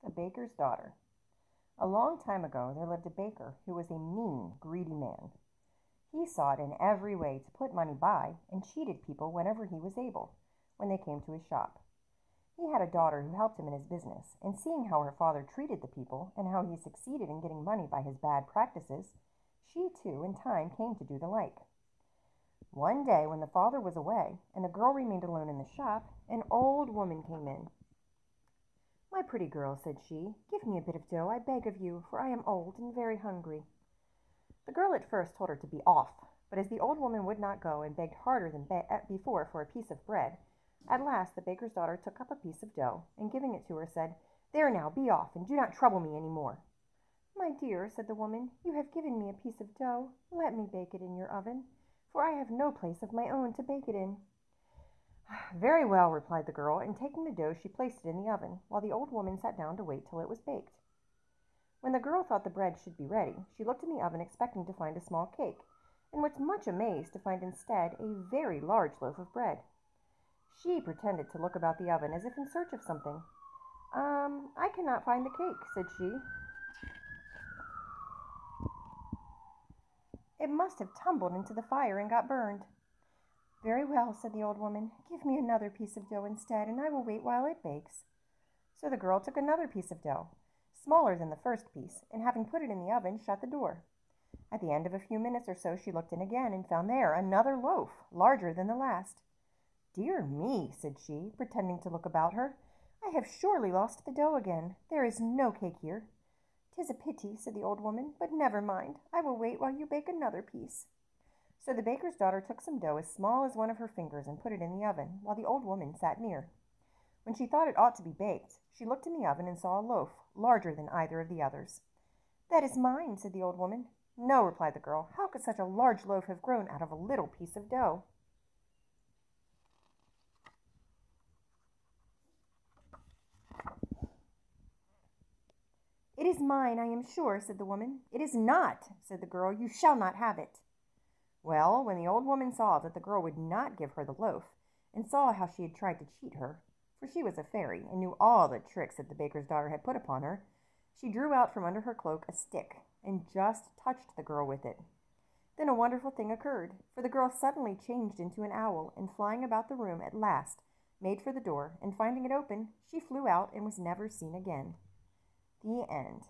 The Baker's Daughter. A long time ago there lived a baker who was a mean, greedy man. He sought in every way to put money by and cheated people whenever he was able, when they came to his shop. He had a daughter who helped him in his business, and seeing how her father treated the people and how he succeeded in getting money by his bad practices, she too in time came to do the like. One day when the father was away and the girl remained alone in the shop, an old woman came in. "My pretty girl," said she, "give me a bit of dough, I beg of you, for I am old and very hungry." The girl at first told her to be off, but as the old woman would not go and begged harder than before for a piece of bread, at last the baker's daughter took up a piece of dough, and giving it to her said, "There now, be off, and do not trouble me any more." "My dear," said the woman, "you have given me a piece of dough, let me bake it in your oven, for I have no place of my own to bake it in." "Very well," replied the girl, and taking the dough she placed it in the oven, while the old woman sat down to wait till it was baked. When the girl thought the bread should be ready, she looked in the oven expecting to find a small cake, and was much amazed to find instead a very large loaf of bread. She pretended to look about the oven as if in search of something. "I cannot find the cake," said she. "It must have tumbled into the fire and got burned." "Very well," said the old woman, "give me another piece of dough instead, and I will wait while it bakes." So the girl took another piece of dough, smaller than the first piece, and having put it in the oven, shut the door. At the end of a few minutes or so she looked in again, and found there another loaf, larger than the last. "Dear me," said she, pretending to look about her, "I have surely lost the dough again. There is no cake here." "'Tis a pity," said the old woman, "but never mind. I will wait while you bake another piece." So the baker's daughter took some dough as small as one of her fingers and put it in the oven, while the old woman sat near. When she thought it ought to be baked, she looked in the oven and saw a loaf, larger than either of the others. "That is mine," said the old woman. "No," replied the girl. "How could such a large loaf have grown out of a little piece of dough?" "It is mine, I am sure," said the woman. "It is not," said the girl. "You shall not have it." Well, when the old woman saw that the girl would not give her the loaf, and saw how she had tried to cheat her, for she was a fairy, and knew all the tricks that the baker's daughter had put upon her, she drew out from under her cloak a stick, and just touched the girl with it. Then a wonderful thing occurred, for the girl suddenly changed into an owl, and flying about the room at last made for the door, and finding it open, she flew out and was never seen again. The end.